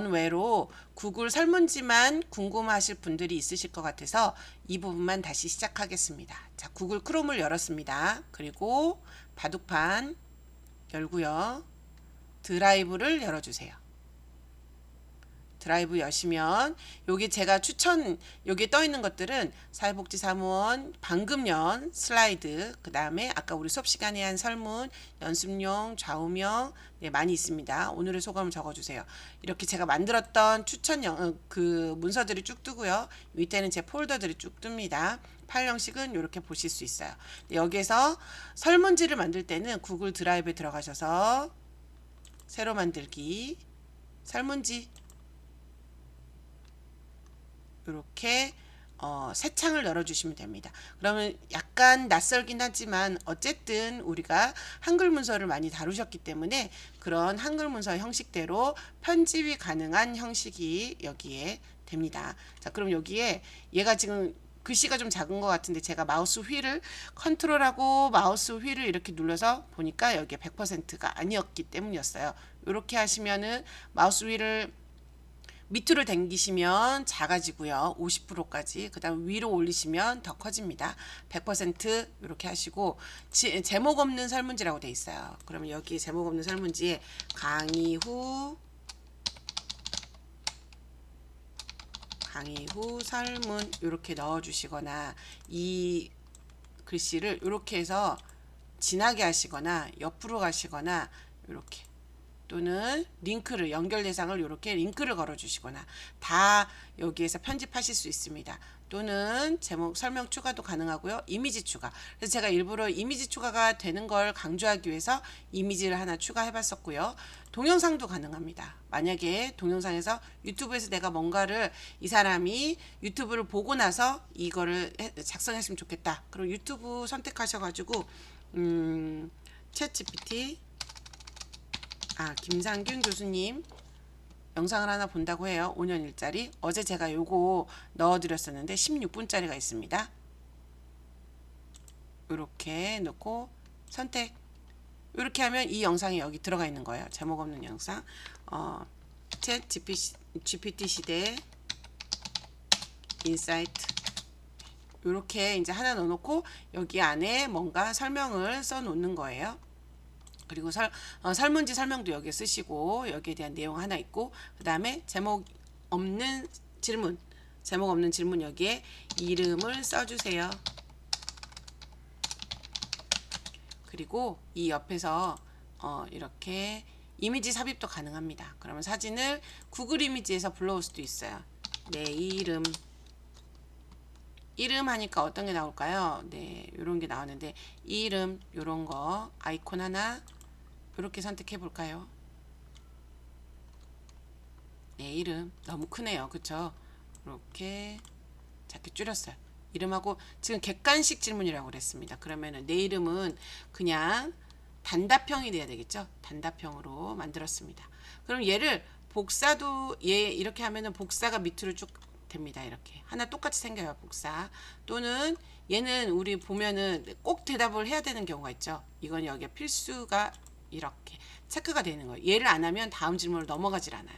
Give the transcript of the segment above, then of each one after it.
외로 구글 설문지만 궁금하실 분들이 있으실 것 같아서 이 부분만 다시 시작하겠습니다. 자, 구글 크롬을 열었습니다. 그리고 바둑판 열고요. 드라이브를 열어주세요. 드라이브 여시면 여기 제가 추천 여기 떠 있는 것들은 사회복지사무원 방금 연 슬라이드, 그 다음에 아까 우리 수업 시간에 한 설문 연습용 좌우명, 네, 많이 있습니다. 오늘의 소감을 적어주세요. 이렇게 제가 만들었던 그 문서들이 쭉 뜨고요. 밑에는 제 폴더들이 쭉 뜹니다. 파일 형식은 이렇게 보실 수 있어요. 여기에서 설문지를 만들 때는 구글 드라이브에 들어가셔서 새로 만들기 설문지 이렇게 새 창을 열어주시면 됩니다. 그러면 약간 낯설긴 하지만 어쨌든 우리가 한글 문서를 많이 다루셨기 때문에 그런 한글 문서 형식대로 편집이 가능한 형식이 여기에 됩니다. 자, 그럼 여기에 얘가 지금 글씨가 좀 작은 것 같은데 제가 마우스 휠을 컨트롤하고 마우스 휠을 이렇게 눌러서 보니까 여기에 100%가 아니었기 때문이었어요. 이렇게 하시면은 마우스 휠을 밑으로 당기시면 작아지고요. 50%까지. 그 다음 위로 올리시면 더 커집니다. 100% 이렇게 하시고 제목 없는 설문지라고 돼 있어요. 그러면 여기 제목 없는 설문지에 강의 후 설문 이렇게 넣어주시거나 이 글씨를 이렇게 해서 진하게 하시거나 옆으로 가시거나 이렇게 또는 링크를 연결 대상을 이렇게 링크를 걸어 주시거나 다 여기에서 편집하실 수 있습니다. 또는 제목 설명 추가도 가능하고요. 이미지 추가. 그래서 제가 일부러 이미지 추가가 되는 걸 강조하기 위해서 이미지를 하나 추가해 봤었고요. 동영상도 가능합니다. 만약에 동영상에서 유튜브에서 내가 뭔가를 이 사람이 유튜브를 보고 나서 이거를 작성했으면 좋겠다. 그럼 유튜브 선택하셔가지고 챗 GPT 김상균 교수님 영상을 하나 본다고 해요. 5년 일짜리. 어제 제가 요거 넣어드렸었는데 16분짜리가 있습니다. 이렇게 넣고 선택. 이렇게 하면 이 영상이 여기 들어가 있는 거예요. 제목 없는 영상. 챗 GPT 시대 인사이트. 이렇게 이제 하나 넣어놓고 여기 안에 뭔가 설명을 써놓는 거예요. 그리고 설문지 설명도 여기에 쓰시고 여기에 대한 내용 하나 있고 그 다음에 제목 없는 질문 여기에 이름을 써주세요. 그리고 이 옆에서 이렇게 이미지 삽입도 가능합니다. 그러면 사진을 구글 이미지에서 불러올 수도 있어요. 내 이름 하니까 어떤 게 나올까요? 네, 이런 게 나오는데 이름 이런 거 아이콘 하나 이렇게 선택해 볼까요? 네, 이름 너무 크네요. 그쵸? 이렇게 작게 줄였어요. 이름하고 지금 객관식 질문이라고 그랬습니다. 그러면은 내 이름은 그냥 단답형이 돼야 되겠죠? 단답형으로 만들었습니다. 그럼 얘를 복사도 얘 이렇게 하면은 복사가 밑으로 쭉 됩니다. 이렇게 하나 똑같이 생겨요. 복사. 또는 얘는 우리 보면은 꼭 대답을 해야 되는 경우가 있죠. 이건 여기에 필수가 이렇게 체크가 되는 거예요. 얘를 안 하면 다음 질문으로 넘어가질 않아요.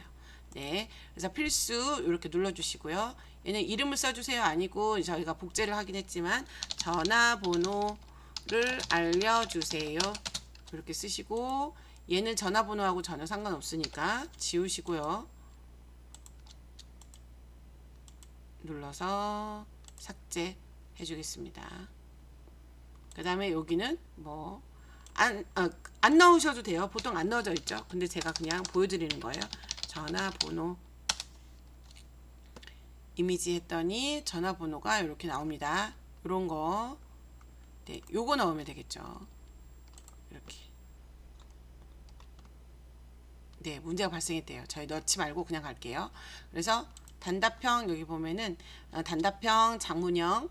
네, 그래서 필수 이렇게 눌러주시고요. 얘는 이름을 써주세요 아니고 저희가 복제를 하긴 했지만 전화번호를 알려주세요 이렇게 쓰시고 얘는 전화번호하고 전혀 상관없으니까 지우시고요. 눌러서 삭제 해주겠습니다. 그 다음에 여기는 뭐 안 넣으셔도 돼요. 보통 안 넣어져 있죠. 근데 제가 그냥 보여드리는 거예요. 전화번호 이미지 했더니 전화번호가 이렇게 나옵니다. 이런 거 네, 요거 넣으면 되겠죠. 이렇게 네, 문제가 발생했대요. 저희 넣지 말고 그냥 갈게요. 그래서 단답형 여기 보면은 단답형 장문형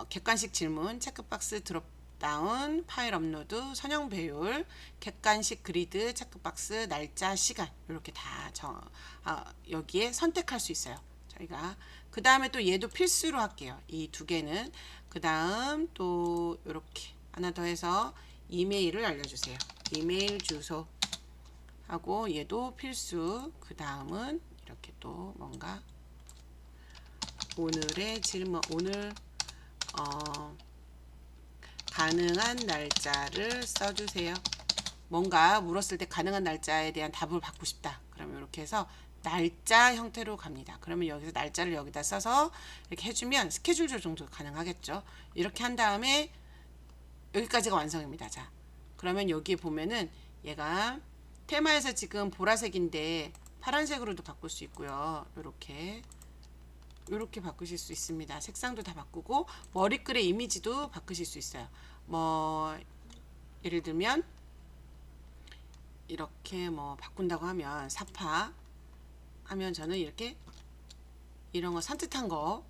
객관식 질문 체크박스 드롭다운 파일 업로드 선형 배율 객관식 그리드 체크박스 날짜 시간 이렇게 다 여기에 선택할 수 있어요. 저희가 그 다음에 또 얘도 필수로 할게요. 이 두 개는 그 다음 또 이렇게 하나 더 해서 이메일을 알려주세요. 이메일 주소 하고 얘도 필수. 그 다음은 이렇게 또 뭔가 오늘의 질문, 오늘 가능한 날짜를 써주세요. 뭔가 물었을 때 가능한 날짜에 대한 답을 받고 싶다. 그러면 이렇게 해서 날짜 형태로 갑니다. 그러면 여기서 날짜를 여기다 써서 이렇게 해주면 스케줄 조정도 가능하겠죠. 이렇게 한 다음에 여기까지가 완성입니다. 자, 그러면 여기에 보면은 얘가 테마에서 지금 보라색인데 파란색으로도 바꿀 수 있고요. 이렇게 바꾸실 수 있습니다. 색상도 다 바꾸고 머리글의 이미지도 바꾸실 수 있어요. 뭐 예를 들면 이렇게 뭐 바꾼다고 하면 사파 하면 저는 이렇게 이런 거 산뜻한가요?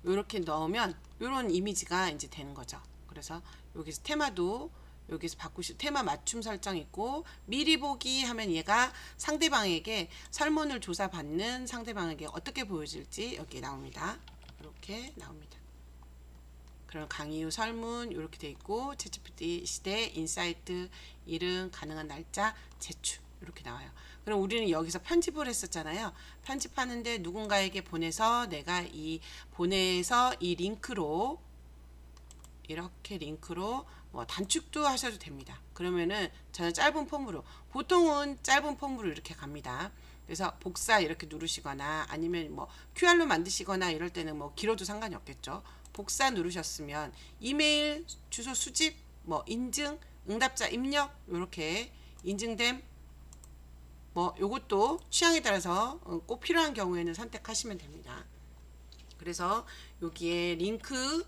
이렇게 넣으면 이런 이미지가 이제 되는 거죠. 그래서 여기서 테마도 여기서 테마 맞춤 설정 있고 미리 보기 하면 얘가 상대방에게 설문을 조사받는 상대방에게 어떻게 보여질지 여기에 나옵니다. 이렇게 나옵니다. 그럼 강의 후 설문 이렇게 돼 있고 챗GPT 시대 인사이트 이름 가능한 날짜 제출 이렇게 나와요. 그럼 우리는 여기서 편집을 했었잖아요. 편집하는데 누군가에게 보내서 내가 보내서 이 링크로 이렇게 링크로 뭐 단축도 하셔도 됩니다. 그러면은 저는 짧은 폼으로 보통은 짧은 폼으로 이렇게 갑니다. 그래서 복사 이렇게 누르시거나 아니면 뭐 QR로 만드시거나 이럴 때는 뭐 길어도 상관이 없겠죠. 복사 누르셨으면 이메일 주소 수집 뭐 인증 응답자 입력 이렇게 인증됨 뭐 요것도 취향에 따라서 꼭 필요한 경우에는 선택하시면 됩니다. 그래서 여기에 링크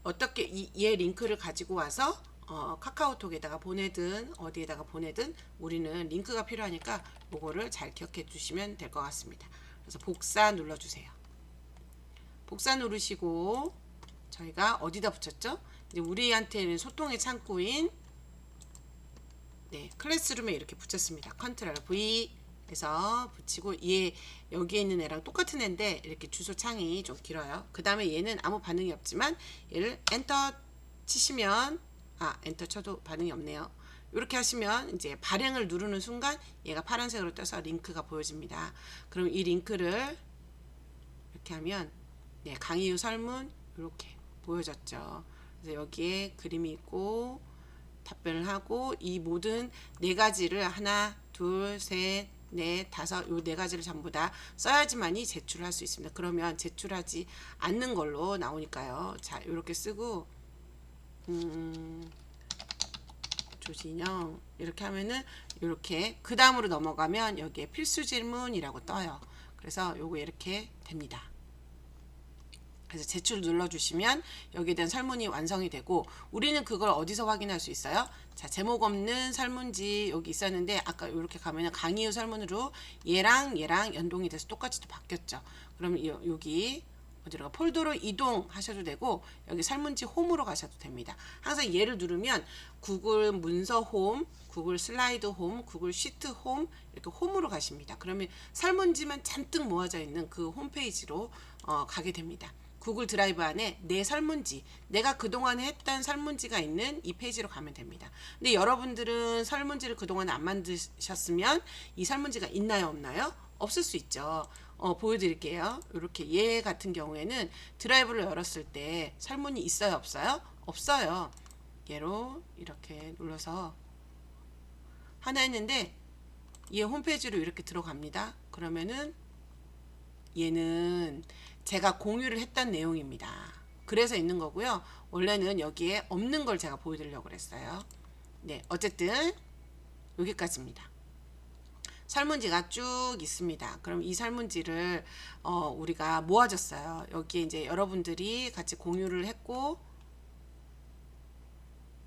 어떻게 얘 링크를 가지고 와서 카카오톡에다가 보내든 어디에다가 보내든 우리는 링크가 필요하니까 요거를 잘 기억해 주시면 될 것 같습니다. 그래서 복사 눌러주세요. 복사 누르시고 저희가 어디다 붙였죠? 이제 우리한테는 소통의 창구인 클래스룸에 이렇게 붙였습니다. 컨트롤 V 해서 붙이고 얘 여기에 있는 애랑 똑같은 애인데 이렇게 주소 창이 좀 길어요. 그 다음에 얘는 아무 반응이 없지만 얘를 엔터 치시면 엔터 쳐도 반응이 없네요. 이렇게 하시면 이제 발행을 누르는 순간 얘가 파란색으로 떠서 링크가 보여집니다. 그럼 이 링크를 이렇게 하면 강의 후 설문 이렇게 보여졌죠. 그래서 여기에 그림이 있고 답변을 하고 이 모든 네 가지를 하나, 둘, 셋, 넷, 다섯 요 네 가지를 전부 다 써야지만이 제출을 할 수 있습니다. 그러면 제출하지 않는 걸로 나오니까요. 자, 이렇게 쓰고 조진영 이렇게 하면은 이렇게 그 다음으로 넘어가면 여기에 필수 질문이라고 떠요. 그래서 요거 이렇게 됩니다. 그래서 제출 눌러주시면 여기에 대한 설문이 완성이 되고 우리는 그걸 어디서 확인할 수 있어요? 자, 제목 없는 설문지 여기 있었는데 아까 이렇게 가면은 강의 후 설문으로 얘랑 연동이 돼서 똑같이 또 바뀌었죠. 그러면 여기 어디로 폴더로 이동하셔도 되고 여기 설문지 홈으로 가셔도 됩니다. 항상 얘를 누르면 구글 문서 홈, 구글 슬라이드 홈, 구글 시트 홈 이렇게 홈으로 가십니다. 그러면 설문지만 잔뜩 모아져 있는 그 홈페이지로 가게 됩니다. 구글 드라이브 안에 내 설문지, 내가 그동안 했던 설문지가 있는 이 페이지로 가면 됩니다. 근데 여러분들은 설문지를 그동안 안 만드셨으면 이 설문지가 있나요, 없나요? 없을 수 있죠. 보여드릴게요. 이렇게 얘 같은 경우에는 드라이브를 열었을 때 설문이 있어요, 없어요? 없어요. 얘로 이렇게 눌러서 하나 했는데 얘 홈페이지로 이렇게 들어갑니다. 그러면은 얘는 제가 공유를 했던 내용입니다. 그래서 있는 거고요. 원래는 여기에 없는 걸 제가 보여드리려고 그랬어요. 네, 어쨌든 여기까지입니다. 설문지가 쭉 있습니다. 그럼 이 설문지를 우리가 모아줬어요. 여기에 이제 여러분들이 같이 공유를 했고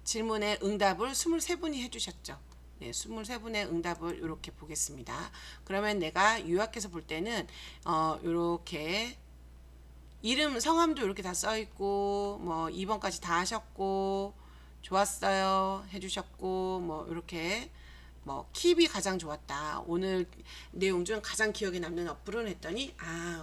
질문에 응답을 23분이 해주셨죠. 네, 23분의 응답을 이렇게 보겠습니다. 그러면 내가 요약해서 볼 때는 이렇게 이름, 성함도 이렇게 다 써있고 뭐 2번까지 다 하셨고 좋았어요 해주셨고 뭐 이렇게 뭐 킵이 가장 좋았다. 오늘 내용 중 가장 기억에 남는 어플은 했더니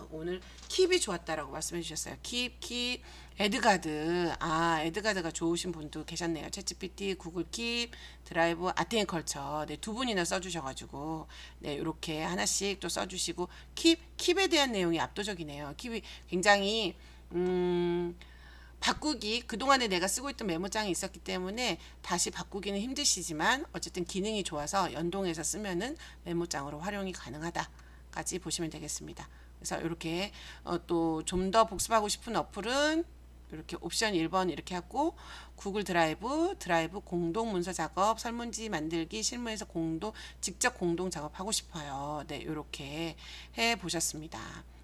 오늘 킵이 좋았다라고 말씀해 주셨어요. 킵, 에드가드. 에드가드가 좋으신 분도 계셨네요. 챗GPT, 구글 킵, 드라이브, 아트앤컬처. 네, 두 분이나 써주셔가지고 네, 이렇게 하나씩 또 써주시고 킵에 대한 내용이 압도적이네요. 킵이 굉장히 바꾸기 그동안에 내가 쓰고 있던 메모장이 있었기 때문에 다시 바꾸기는 힘드시지만 어쨌든 기능이 좋아서 연동해서 쓰면은 메모장으로 활용이 가능하다까지 보시면 되겠습니다. 그래서 이렇게 또 좀 더 복습하고 싶은 어플은 이렇게 옵션 1번 이렇게 하고 구글 드라이브 공동 문서 작업 설문지 만들기 실무에서 직접 공동 작업하고 싶어요. 네, 이렇게 해 보셨습니다.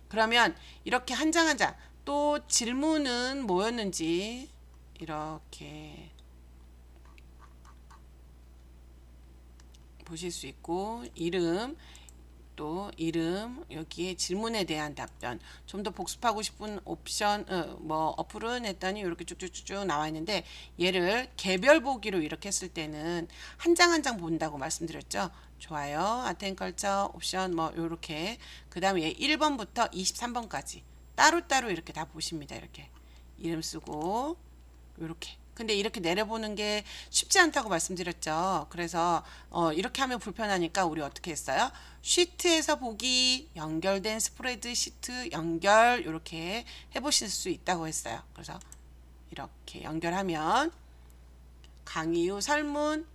그러면 이렇게 한 장 한 장 또 질문은 뭐였는지 이렇게 보실 수 있고 또 이름 여기에 질문에 대한 답변 좀 더 복습하고 싶은 옵션 뭐 어플은 했더니 이렇게 쭉쭉쭉 나와 있는데 얘를 개별 보기로 이렇게 했을 때는 한 장 한 장 본다고 말씀드렸죠. 좋아요. 아트앤컬처 옵션 뭐 요렇게 그다음에 1번부터 23번까지 따로따로 이렇게 다 보십니다. 이렇게 이름 쓰고 요렇게 근데 이렇게 내려보는 게 쉽지 않다고 말씀드렸죠. 그래서 이렇게 하면 불편하니까 우리 어떻게 했어요? 시트에서 보기 연결된 스프레드 시트 연결 이렇게 해보실 수 있다고 했어요. 그래서 이렇게 연결하면 강의 후 설문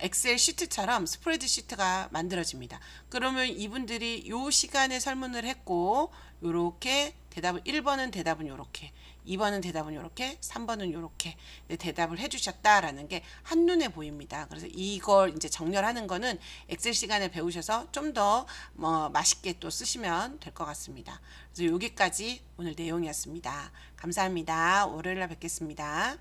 엑셀 시트처럼 스프레드 시트가 만들어집니다. 그러면 이분들이 요 시간에 설문을 했고 요렇게 대답을 1번은 대답은 요렇게 2번은 대답은 요렇게 3번은 요렇게 대답을 해주셨다라는 게 한눈에 보입니다. 그래서 이걸 이제 정렬하는 거는 엑셀 시간에 배우셔서 좀 더 맛있게 또 쓰시면 될 것 같습니다. 그래서 여기까지 오늘 내용이었습니다. 감사합니다. 월요일날 뵙겠습니다.